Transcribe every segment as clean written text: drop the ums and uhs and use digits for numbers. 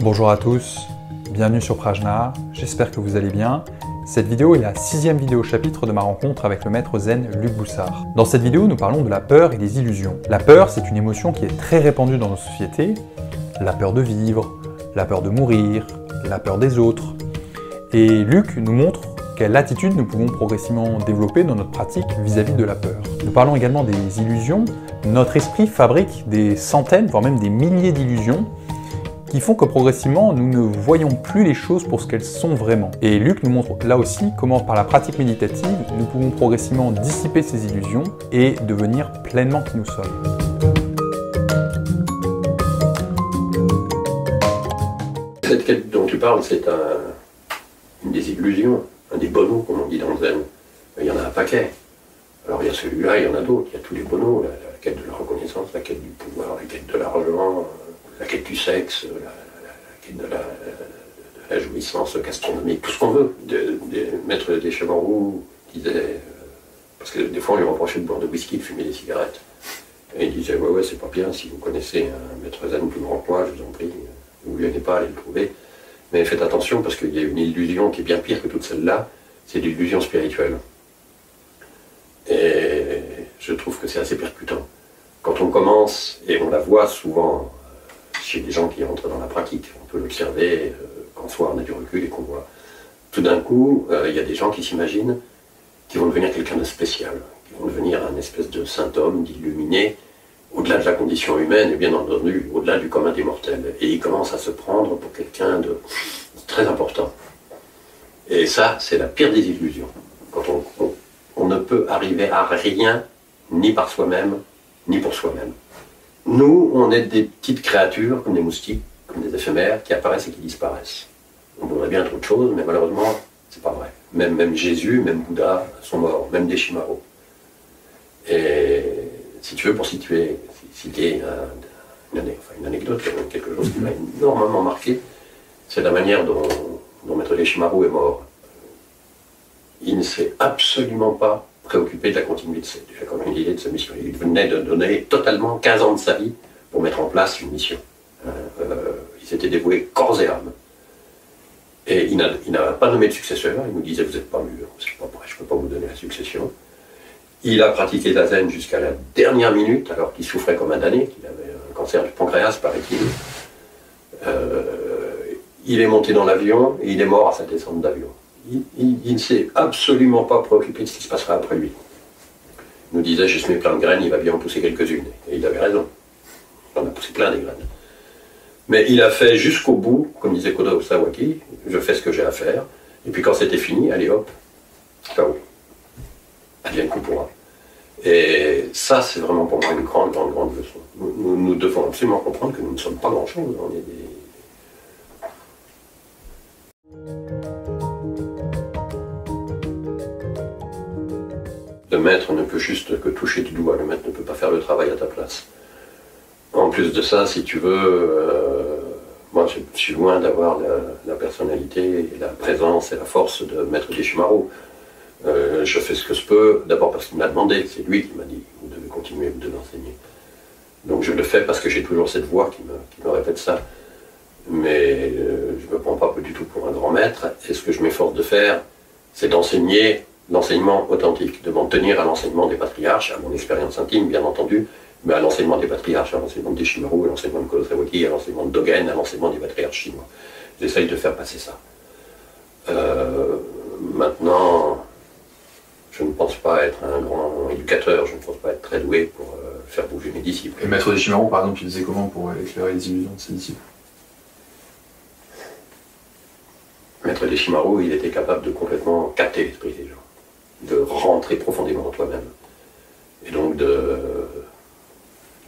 Bonjour à tous, bienvenue sur Prajna, j'espère que vous allez bien. Cette vidéo est la 6e vidéo chapitre de ma rencontre avec le maître zen Luc Boussard. Dans cette vidéo, nous parlons de la peur et des illusions. La peur, c'est une émotion qui est très répandue dans nos sociétés. La peur de vivre, la peur de mourir, la peur des autres. Et Luc nous montre quelle attitude nous pouvons progressivement développer dans notre pratique vis-à-vis de la peur. Nous parlons également des illusions. Notre esprit fabrique des centaines, voire même des milliers d'illusions qui font que progressivement, nous ne voyons plus les choses pour ce qu'elles sont vraiment. Et Luc nous montre là aussi comment, par la pratique méditative, nous pouvons progressivement dissiper ces illusions et devenir pleinement qui nous sommes. Cette quête dont tu parles, c'est une des illusions, un des bonos, comme on dit dans le zen. Il y en a un paquet. Alors il y a celui-là, il y en a d'autres. Il y a tous les bonos, la quête de la reconnaissance, la quête du pouvoir, la quête de l'argent, la quête du sexe, la quête de la jouissance gastronomique, tout ce qu'on veut. Maître Deschambault disait, parce que des fois on lui reprochait de boire de whisky, de fumer des cigarettes. Et il disait, ouais, c'est pas bien, si vous connaissez un maître zen plus grand que moi, je vous en prie, vous ne venez pas aller le trouver. Mais faites attention, parce qu'il y a une illusion qui est bien pire que toute celle-là, c'est l'illusion spirituelle. Et je trouve que c'est assez percutant. Quand on commence, et on la voit souvent chez des gens qui rentrent dans la pratique, on peut l'observer quand soit on a du recul et qu'on voit. Tout d'un coup, il y a des gens qui s'imaginent qu'ils vont devenir quelqu'un de spécial, qui vont devenir un espèce de saint homme, d'illuminé, au-delà de la condition humaine et bien entendu au-delà du commun des mortels. Et ils commencent à se prendre pour quelqu'un de très important. Et ça, c'est la pire des illusions. Quand on ne peut arriver à rien, ni par soi-même, ni pour soi-même. Nous, on est des petites créatures, comme des moustiques, comme des éphémères, qui apparaissent et qui disparaissent. On voudrait bien être autre chose, mais malheureusement, c'est pas vrai. Même Jésus, même Bouddha sont morts, même Deschambault. Et si tu veux, pour citer une anecdote, quelque chose qui m'a énormément marqué, c'est la manière dont Maître Deschambault est mort. Il ne s'est absolument pas préoccupé de la continuité de sa mission. Il venait de donner totalement 15 ans de sa vie pour mettre en place une mission. Il s'était dévoué corps et âme. Et il n'a pas nommé de successeur. Il nous disait, vous n'êtes pas mûr, c'est pas vrai, je ne peux pas vous donner la succession. Il a pratiqué la zen jusqu'à la dernière minute, alors qu'il souffrait comme un damné, qu'il avait un cancer du pancréas, paraît-il. Il est monté dans l'avion et il est mort à sa descente d'avion. Il ne s'est absolument pas préoccupé de ce qui se passera après lui. Il nous disait, j'ai semé plein de graines, il va bien en pousser quelques-unes. Et il avait raison. Il en a poussé plein des graines. Mais il a fait jusqu'au bout, comme disait Kodo Sawaki, je fais ce que j'ai à faire. Et puis quand c'était fini, allez hop, KO. Advienne que pourra. Et ça, c'est vraiment pour moi une grande leçon. Nous devons absolument comprendre que nous ne sommes pas grand-chose. On est des... Le maître ne peut juste que toucher du doigt, le maître ne peut pas faire le travail à ta place. En plus de ça, si tu veux, moi je suis loin d'avoir la personnalité, et la présence et la force de Maître Deschambault. Je fais ce que je peux, d'abord parce qu'il me l'a demandé, c'est lui qui m'a dit, vous devez continuer, vous devez enseigner. Donc je le fais parce que j'ai toujours cette voix qui me répète ça. Mais je ne me prends pas du tout pour un grand maître, et ce que je m'efforce de faire, c'est d'enseigner l'enseignement authentique, de m'en tenir à l'enseignement des patriarches, à mon expérience intime bien entendu, mais à l'enseignement des patriarches, à l'enseignement de Deschambault, à l'enseignement de Kodo Sawaki, à l'enseignement de Dogen, à l'enseignement des patriarches chinois. J'essaye de faire passer ça. Maintenant, je ne pense pas être un grand éducateur, je ne pense pas être très doué pour faire bouger mes disciples. Et Maître Deschambault, par exemple, il faisait comment pour éclairer les illusions de ses disciples? Maître Deschambault, il était capable de complètement capter l'esprit des gens, de rentrer profondément en toi-même, et donc de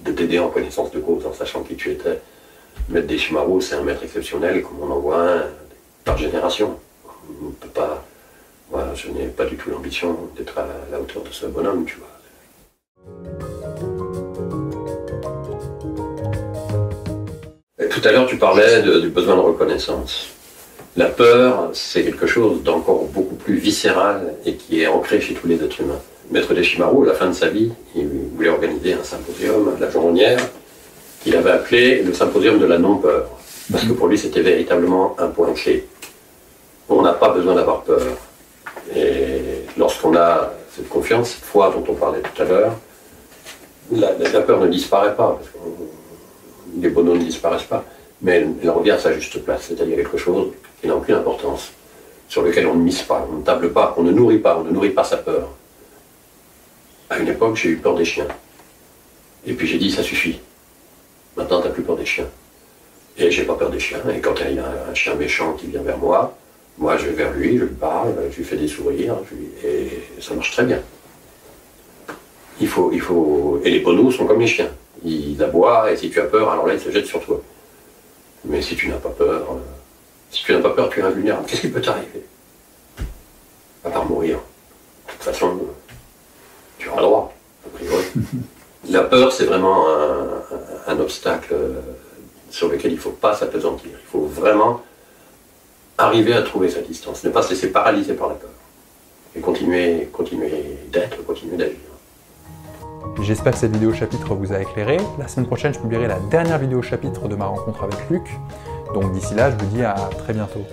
t'aider en connaissance de cause, en sachant qui tu étais. Maître Deschambault, c'est un maître exceptionnel, comme on en voit un par génération. On ne peut pas... Moi, je n'ai pas du tout l'ambition d'être à la hauteur de ce bonhomme, tu vois. Et tout à l'heure, tu parlais du besoin de reconnaissance. La peur, c'est quelque chose d'encore beaucoup plus viscéral et qui est ancré chez tous les êtres humains. Maître Deschambault, à la fin de sa vie, il voulait organiser un symposium à la Journalière qu'il avait appelé le symposium de la non-peur. Parce que pour lui, c'était véritablement un point clé. On n'a pas besoin d'avoir peur. Et lorsqu'on a cette confiance, cette foi dont on parlait tout à l'heure, la peur ne disparaît pas, parce que les bonhommes ne disparaissent pas, mais elle revient à sa juste place, c'est-à-dire quelque chose qui n'a aucune importance, sur lequel on ne mise pas, on ne table pas, on ne nourrit pas sa peur. À une époque, j'ai eu peur des chiens. Et puis j'ai dit, ça suffit. Maintenant, tu n'as plus peur des chiens. Et j'ai pas peur des chiens. Et quand il y a un chien méchant qui vient vers moi, je vais vers lui, je lui parle, je lui fais des sourires, et ça marche très bien. Et les bonos sont comme les chiens. Ils aboient, et si tu as peur, alors là, ils se jettent sur toi. Mais si tu n'as pas peur, tu es invulnérable. Qu'est-ce qui peut t'arriver? À part mourir. De toute façon, tu auras le droit, a priori. La peur, c'est vraiment un obstacle sur lequel il ne faut pas s'appesantir. Il faut vraiment arriver à trouver sa distance, ne pas se laisser paralyser par la peur. Et continuer d'être, continuer d'agir. J'espère que cette vidéo chapitre vous a éclairé. La semaine prochaine, je publierai la dernière vidéo chapitre de ma rencontre avec Luc. Donc d'ici là, je vous dis à très bientôt.